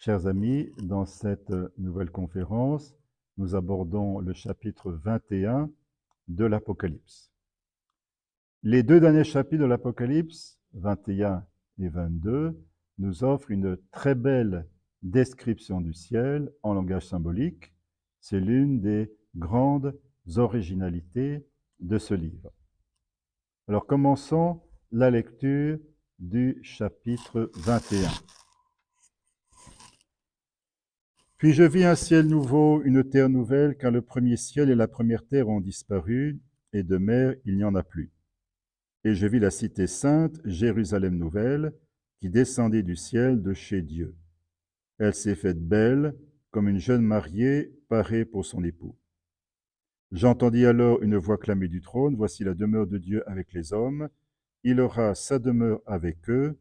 Chers amis, dans cette nouvelle conférence, nous abordons le chapitre 21 de l'Apocalypse. Les deux derniers chapitres de l'Apocalypse, 21 et 22, nous offrent une très belle description du ciel en langage symbolique. C'est l'une des grandes originalités de ce livre. Alors commençons la lecture du chapitre 21. Puis je vis un ciel nouveau, une terre nouvelle, car le premier ciel et la première terre ont disparu, et de mer il n'y en a plus. Et je vis la cité sainte, Jérusalem nouvelle, qui descendait du ciel de chez Dieu. Elle s'est faite belle, comme une jeune mariée parée pour son époux. J'entendis alors une voix clamer du trône, voici la demeure de Dieu avec les hommes, il aura sa demeure avec eux,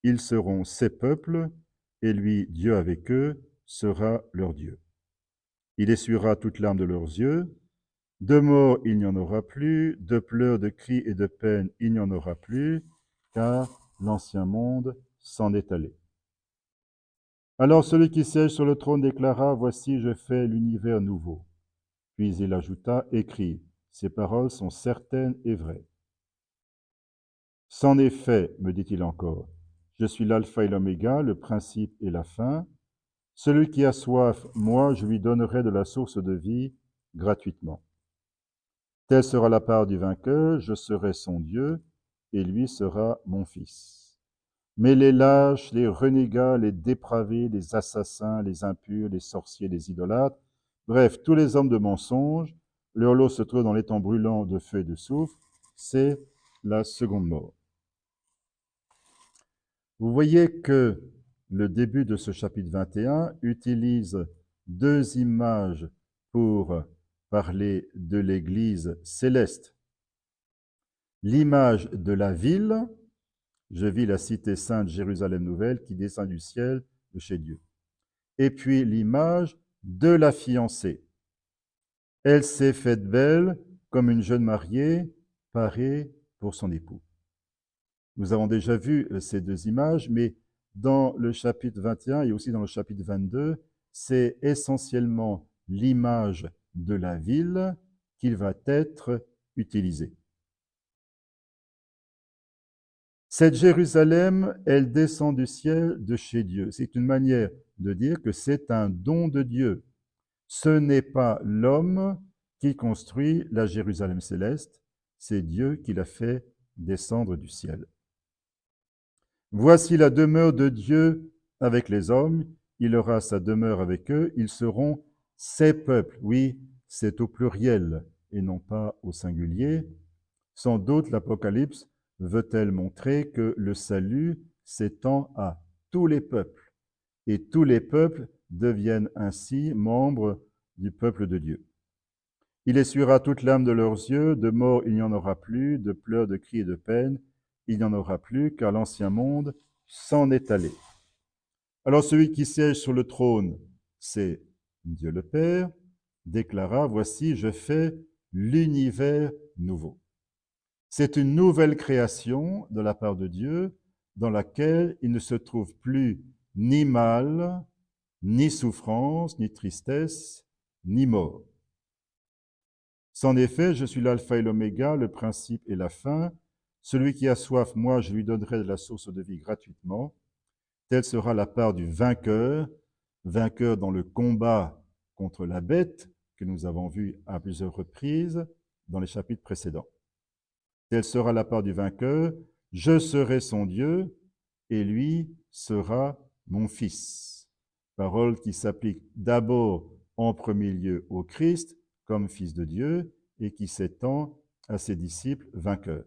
ils seront ses peuples, et lui, Dieu avec eux, sera leur Dieu. Il essuiera toute larme de leurs yeux, de mort il n'y en aura plus, de pleurs, de cris et de peine il n'y en aura plus, car l'ancien monde s'en est allé. Alors celui qui siège sur le trône déclara, voici je fais l'univers nouveau. Puis il ajouta, écris, ces paroles sont certaines et vraies. C'en est fait, me dit-il encore, je suis l'alpha et l'oméga, le principe et la fin. Celui qui a soif, moi, je lui donnerai de la source de vie gratuitement. Telle sera la part du vainqueur, je serai son Dieu, et lui sera mon fils. Mais les lâches, les renégats, les dépravés, les assassins, les impurs, les sorciers, les idolâtres, bref, tous les hommes de mensonge, leur lot se trouve dans l'étang brûlant de feu et de soufre, c'est la seconde mort. Vous voyez que le début de ce chapitre 21 utilise deux images pour parler de l'Église céleste. L'image de la ville, je vis la cité sainte Jérusalem nouvelle qui descend du ciel de chez Dieu. Et puis l'image de la fiancée. Elle s'est faite belle comme une jeune mariée parée pour son époux. Nous avons déjà vu ces deux images, mais dans le chapitre 21 et aussi dans le chapitre 22, c'est essentiellement l'image de la ville qui va être utilisée. Cette Jérusalem, elle descend du ciel de chez Dieu. C'est une manière de dire que c'est un don de Dieu. Ce n'est pas l'homme qui construit la Jérusalem céleste, c'est Dieu qui l'a fait descendre du ciel. Voici la demeure de Dieu avec les hommes, il aura sa demeure avec eux, ils seront ses peuples. Oui, c'est au pluriel et non pas au singulier. Sans doute l'Apocalypse veut-elle montrer que le salut s'étend à tous les peuples, et tous les peuples deviennent ainsi membres du peuple de Dieu. Il essuiera toute larme de leurs yeux, de mort il n'y en aura plus, de pleurs, de cris et de peine, il n'y en aura plus, car l'ancien monde s'en est allé. Alors celui qui siège sur le trône, c'est Dieu le Père, déclara, voici, je fais l'univers nouveau. C'est une nouvelle création de la part de Dieu dans laquelle il ne se trouve plus ni mal, ni souffrance, ni tristesse, ni mort. C'en est fait, je suis l'alpha et l'oméga, le principe et la fin. Celui qui a soif, moi, je lui donnerai de la source de vie gratuitement. Telle sera la part du vainqueur, vainqueur dans le combat contre la bête que nous avons vu à plusieurs reprises dans les chapitres précédents. Telle sera la part du vainqueur, je serai son Dieu et lui sera mon fils. Parole qui s'applique d'abord en premier lieu au Christ comme fils de Dieu et qui s'étend à ses disciples vainqueurs.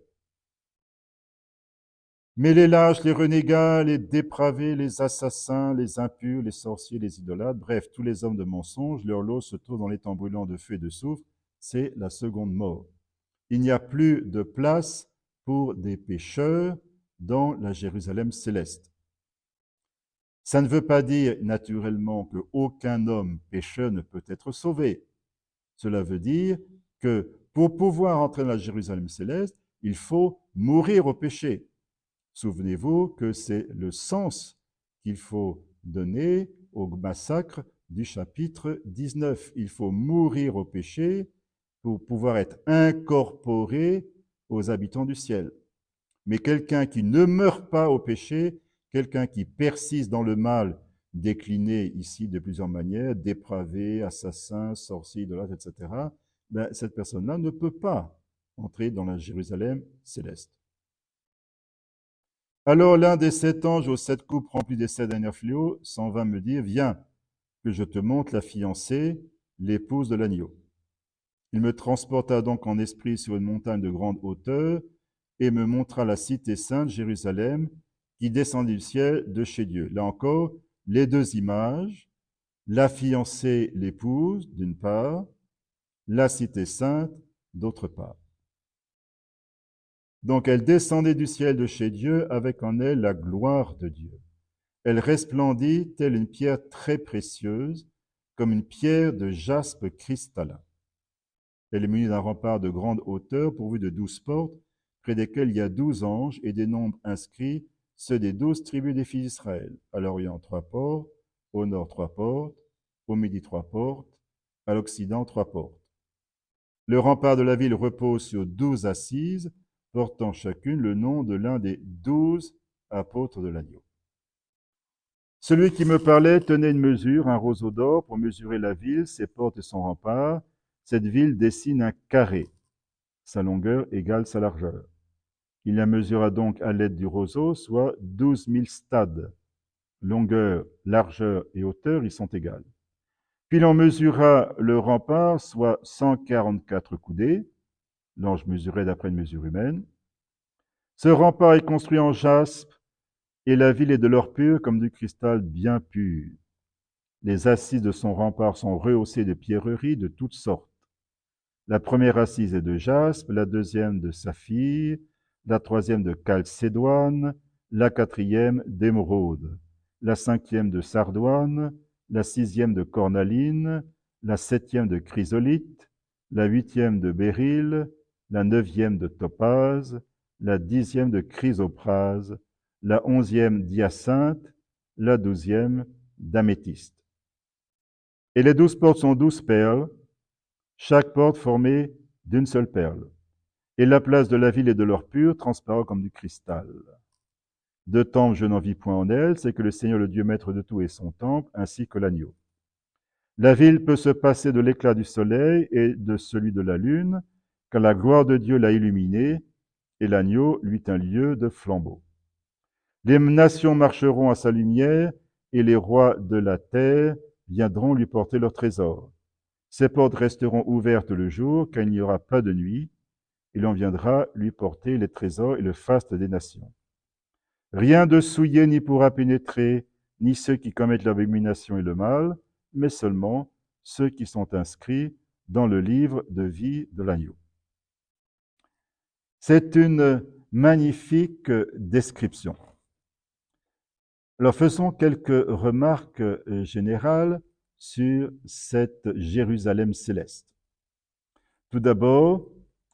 Mais les lâches, les renégats, les dépravés, les assassins, les impurs, les sorciers, les idolâtres, bref, tous les hommes de mensonge, leur lot se trouve dans l'étang brûlant de feu et de soufre, c'est la seconde mort. Il n'y a plus de place pour des pécheurs dans la Jérusalem céleste. Ça ne veut pas dire naturellement qu'aucun homme pécheur ne peut être sauvé. Cela veut dire que pour pouvoir entrer dans la Jérusalem céleste, il faut mourir au péché. Souvenez-vous que c'est le sens qu'il faut donner au massacre du chapitre 19. Il faut mourir au péché pour pouvoir être incorporé aux habitants du ciel. Mais quelqu'un qui ne meurt pas au péché, quelqu'un qui persiste dans le mal, décliné ici de plusieurs manières, dépravé, assassin, sorcier, idolâtre, etc., ben, cette personne-là ne peut pas entrer dans la Jérusalem céleste. Alors l'un des 7 anges aux 7 coupes remplies des 7 derniers fléaux s'en va me dire, viens, que je te montre la fiancée, l'épouse de l'agneau. Il me transporta donc en esprit sur une montagne de grande hauteur et me montra la cité sainte, Jérusalem, qui descendit du ciel de chez Dieu. Là encore, les deux images, la fiancée, l'épouse, d'une part, la cité sainte, d'autre part. Donc elle descendait du ciel de chez Dieu avec en elle la gloire de Dieu. Elle resplendit telle une pierre très précieuse, comme une pierre de jaspe cristallin. Elle est munie d'un rempart de grande hauteur, pourvu de 12 portes, près desquelles il y a 12 anges, et des nombres inscrits, ceux des 12 tribus des fils d'Israël. À l'Orient, 3 portes, au Nord, 3 portes, au Midi, 3 portes, à l'Occident, 3 portes. Le rempart de la ville repose sur 12 assises, portant chacune le nom de l'un des 12 apôtres de l'agneau. Celui qui me parlait tenait une mesure, un roseau d'or, pour mesurer la ville, ses portes et son rempart. Cette ville dessine un carré. Sa longueur égale sa largeur. Il la mesura donc à l'aide du roseau, soit 12 000 stades. Longueur, largeur et hauteur y sont égales. Puis l'on mesura le rempart, soit 144 coudées. L'ange mesurait d'après une mesure humaine. Ce rempart est construit en jaspe, et la ville est de l'or pur comme du cristal bien pur. Les assises de son rempart sont rehaussées de pierreries de toutes sortes. La première assise est de jaspe, la deuxième de saphir, la troisième de chalcédoine, la quatrième d'émeraude, la cinquième de sardoine, la sixième de cornaline, la septième de chrysolite, la huitième de béryl, la neuvième de topaze, la dixième de chrysoprase, la onzième d'hyacinthe, la douzième d'améthyste. Et les 12 portes sont 12 perles, chaque porte formée d'une seule perle. Et la place de la ville est de l'or pur, transparent comme du cristal. De temple je n'en vis point en elle, c'est que le Seigneur le Dieu maître de tout est son temple, ainsi que l'agneau. La ville peut se passer de l'éclat du soleil et de celui de la lune, car la gloire de Dieu l'a illuminée, et l'agneau lui est un lieu de flambeau. Les nations marcheront à sa lumière, et les rois de la terre viendront lui porter leur trésor. Ses portes resteront ouvertes le jour, car il n'y aura pas de nuit, et l'on viendra lui porter les trésors et le faste des nations. Rien de souillé n'y pourra pénétrer, ni ceux qui commettent l'abomination et le mal, mais seulement ceux qui sont inscrits dans le livre de vie de l'agneau. C'est une magnifique description. Alors faisons quelques remarques générales sur cette Jérusalem céleste. Tout d'abord,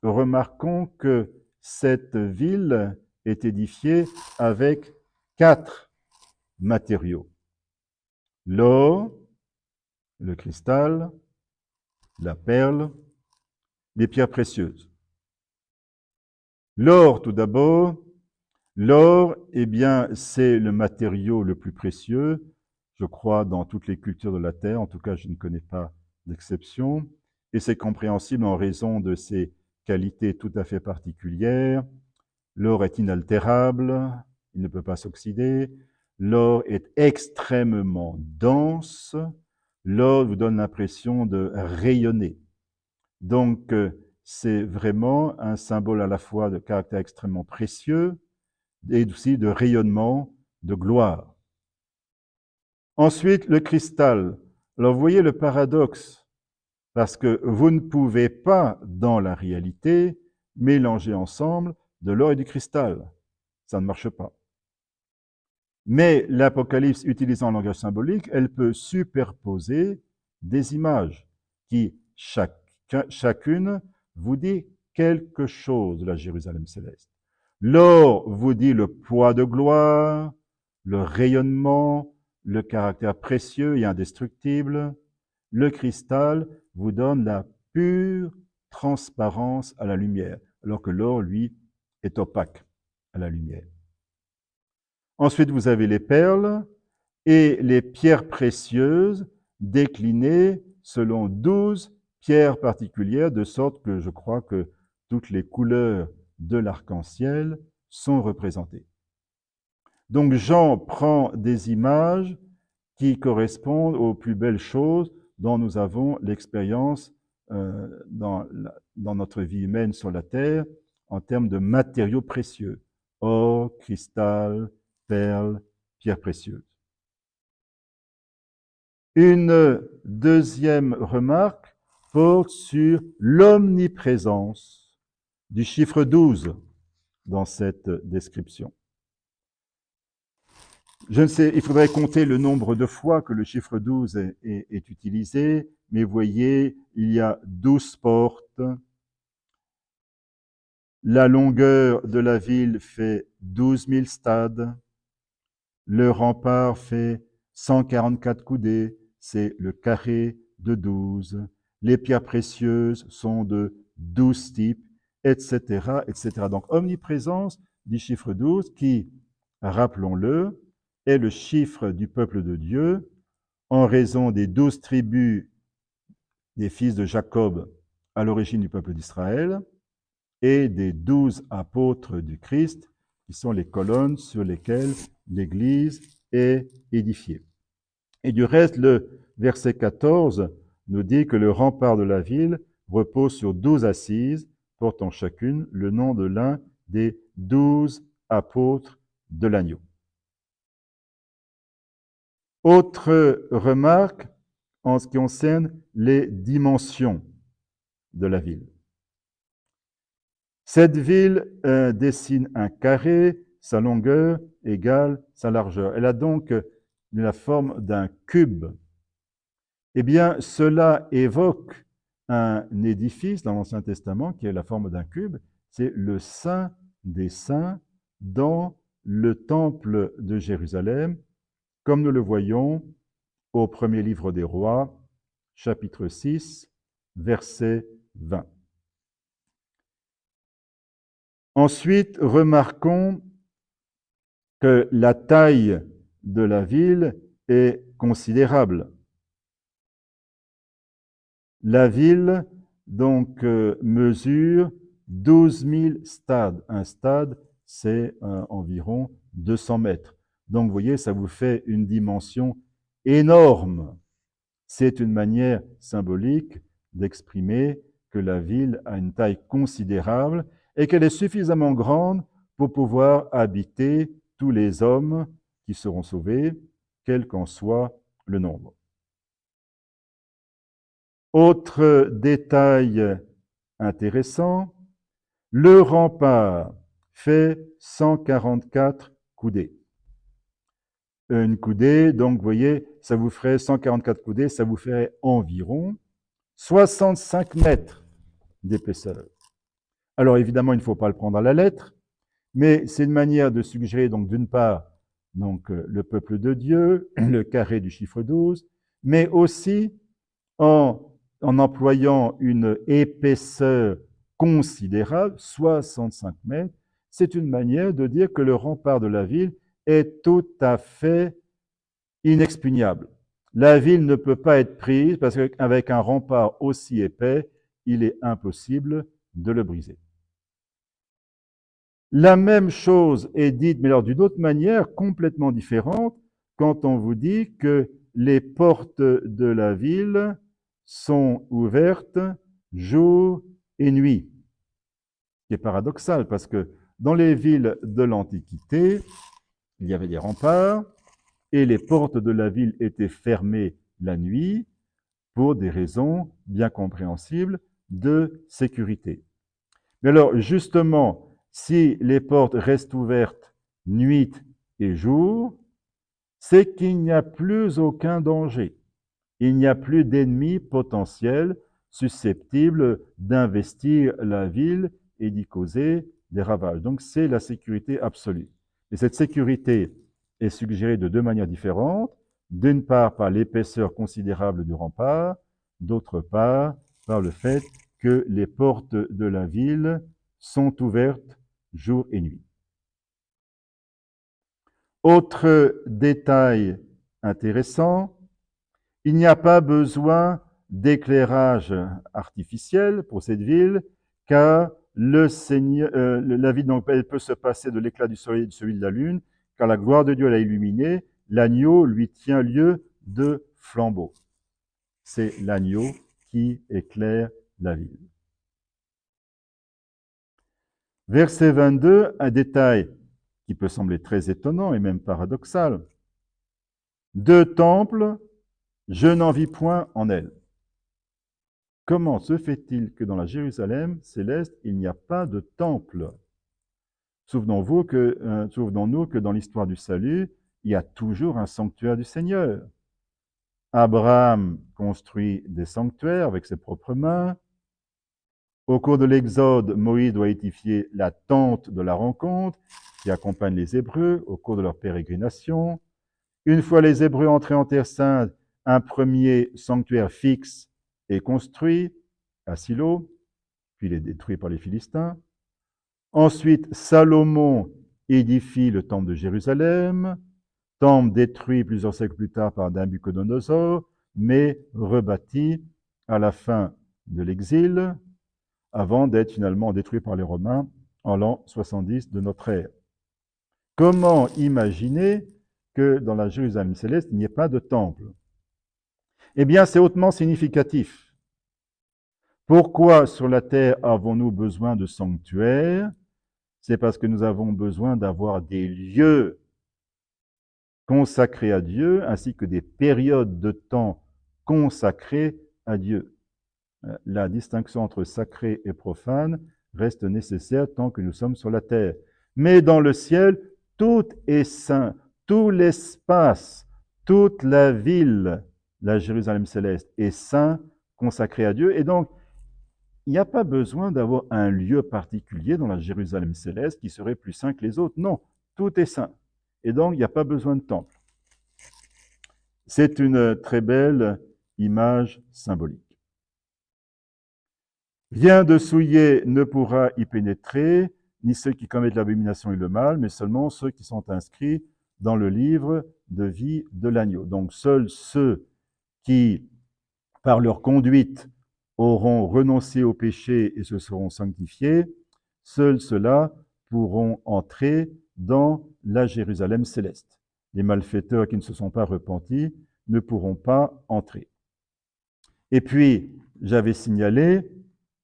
remarquons que cette ville est édifiée avec 4 matériaux. L'or, le cristal, la perle, les pierres précieuses. L'or, tout d'abord. L'or, eh bien, c'est le matériau le plus précieux, je crois, dans toutes les cultures de la Terre. En tout cas, je ne connais pas d'exception. Et c'est compréhensible en raison de ses qualités tout à fait particulières. L'or est inaltérable, il ne peut pas s'oxyder. L'or est extrêmement dense. L'or vous donne l'impression de rayonner. Donc, c'est vraiment un symbole à la fois de caractère extrêmement précieux et aussi de rayonnement, de gloire. Ensuite, le cristal. Alors, vous voyez le paradoxe, parce que vous ne pouvez pas, dans la réalité, mélanger ensemble de l'or et du cristal. Ça ne marche pas. Mais l'Apocalypse, utilisant un langage symbolique, elle peut superposer des images qui, chacune, vous dit quelque chose de la Jérusalem céleste. L'or vous dit le poids de gloire, le rayonnement, le caractère précieux et indestructible. Le cristal vous donne la pure transparence à la lumière, alors que l'or, lui, est opaque à la lumière. Ensuite, vous avez les perles et les pierres précieuses déclinées selon 12 pierres particulières, de sorte que je crois que toutes les couleurs de l'arc-en-ciel sont représentées. Donc Jean prend des images qui correspondent aux plus belles choses dont nous avons l'expérience dans notre vie humaine sur la Terre en termes de matériaux précieux, or, cristal, perles, pierres précieuses. Une deuxième remarque porte sur l'omniprésence du chiffre 12 dans cette description. Je ne sais, il faudrait compter le nombre de fois que le chiffre 12 est utilisé, mais voyez, il y a 12 portes. La longueur de la ville fait 12 000 stades. Le rempart fait 144 coudées, c'est le carré de 12. Les pierres précieuses sont de 12 types, etc., etc. Donc, omniprésence du chiffre 12 qui, rappelons-le, est le chiffre du peuple de Dieu en raison des 12 tribus des fils de Jacob à l'origine du peuple d'Israël et des 12 apôtres du Christ qui sont les colonnes sur lesquelles l'Église est édifiée. Et du reste, le verset 14 nous dit que le rempart de la ville repose sur 12 assises, portant chacune le nom de l'un des 12 apôtres de l'agneau. Autre remarque en ce qui concerne les dimensions de la ville. Cette ville dessine un carré, sa longueur égale sa largeur. Elle a donc la forme d'un cube. Eh bien, cela évoque un édifice dans l'Ancien Testament qui a la forme d'un cube. C'est le Saint des Saints dans le Temple de Jérusalem, comme nous le voyons au premier livre des Rois, chapitre 6, verset 20. Ensuite, remarquons que la taille de la ville est considérable. La ville, donc, mesure 12 000 stades. Un stade, c'est environ 200 mètres. Donc, vous voyez, ça vous fait une dimension énorme. C'est une manière symbolique d'exprimer que la ville a une taille considérable et qu'elle est suffisamment grande pour pouvoir habiter tous les hommes qui seront sauvés, quel qu'en soit le nombre. Autre détail intéressant, le rempart fait 144 coudées. Une coudée, donc vous voyez, ça vous ferait 144 coudées, ça vous ferait environ 65 mètres d'épaisseur. Alors évidemment, il ne faut pas le prendre à la lettre, mais c'est une manière de suggérer, donc d'une part, donc, le peuple de Dieu, le carré du chiffre 12, mais aussi en employant une épaisseur considérable, 65 mètres, c'est une manière de dire que le rempart de la ville est tout à fait inexpugnable. La ville ne peut pas être prise parce qu'avec un rempart aussi épais, il est impossible de le briser. La même chose est dite, mais alors d'une autre manière complètement différente, quand on vous dit que les portes de la ville sont ouvertes jour et nuit. Ce qui est paradoxal parce que dans les villes de l'Antiquité, il y avait des remparts et les portes de la ville étaient fermées la nuit pour des raisons bien compréhensibles de sécurité. Mais alors, justement, si les portes restent ouvertes nuit et jour, c'est qu'il n'y a plus aucun danger. Il n'y a plus d'ennemis potentiels susceptibles d'investir la ville et d'y causer des ravages. Donc, c'est la sécurité absolue. Et cette sécurité est suggérée de deux manières différentes. d'une part par l'épaisseur considérable du rempart, d'autre part par le fait que les portes de la ville sont ouvertes jour et nuit. Autre détail intéressant, il n'y a pas besoin d'éclairage artificiel pour cette ville, car la ville, donc, elle peut se passer de l'éclat du soleil et de celui de la lune, car la gloire de Dieu l'a illuminée, l'agneau lui tient lieu de flambeau. C'est l'agneau qui éclaire la ville. Verset 22, un détail qui peut sembler très étonnant et même paradoxal. Deux temples, je n'en vis point en elle. Comment se fait-il que dans la Jérusalem céleste, il n'y a pas de temple? Souvenons-nous que dans l'histoire du salut, il y a toujours un sanctuaire du Seigneur. Abraham construit des sanctuaires avec ses propres mains. Au cours de l'Exode, Moïse doit édifier la tente de la rencontre qui accompagne les Hébreux au cours de leur pérégrination. Une fois les Hébreux entrés en Terre Sainte, un premier sanctuaire fixe est construit à Silo, puis il est détruit par les Philistins. Ensuite, Salomon édifie le temple de Jérusalem, temple détruit plusieurs siècles plus tard par Nabuchodonosor, mais rebâti à la fin de l'exil, avant d'être finalement détruit par les Romains en l'an 70 de notre ère. Comment imaginer que dans la Jérusalem céleste, il n'y ait pas de temple? Eh bien, c'est hautement significatif. Pourquoi sur la terre avons-nous besoin de sanctuaires? C'est parce que nous avons besoin d'avoir des lieux consacrés à Dieu, ainsi que des périodes de temps consacrées à Dieu. La distinction entre sacré et profane reste nécessaire tant que nous sommes sur la terre. Mais dans le ciel, tout est saint, tout l'espace, toute la ville, la Jérusalem céleste, est saint, consacré à Dieu. Et donc, il n'y a pas besoin d'avoir un lieu particulier dans la Jérusalem céleste qui serait plus saint que les autres. Non, tout est saint. Et donc, il n'y a pas besoin de temple. C'est une très belle image symbolique. Rien de souillé ne pourra y pénétrer, ni ceux qui commettent l'abomination et le mal, mais seulement ceux qui sont inscrits dans le livre de vie de l'agneau. Donc seuls ceux qui, par leur conduite, auront renoncé au péché et se seront sanctifiés, seuls ceux-là pourront entrer dans la Jérusalem céleste. Les malfaiteurs qui ne se sont pas repentis ne pourront pas entrer. Et puis, j'avais signalé,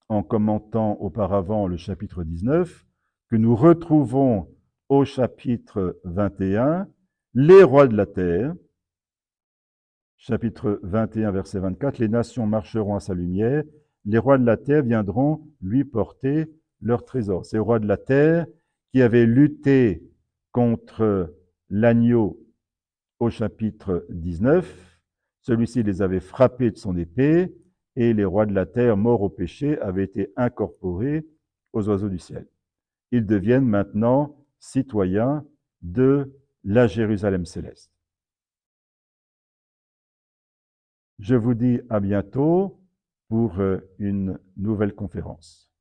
en commentant auparavant le chapitre 19, que nous retrouvons au chapitre 21 les rois de la terre. Chapitre 21, verset 24, les nations marcheront à sa lumière, les rois de la terre viendront lui porter leur trésor. Ces rois de la terre qui avaient lutté contre l'agneau au chapitre 19, celui-ci les avait frappés de son épée, et les rois de la terre, morts au péché, avaient été incorporés aux oiseaux du ciel. Ils deviennent maintenant citoyens de la Jérusalem céleste. Je vous dis à bientôt pour une nouvelle conférence.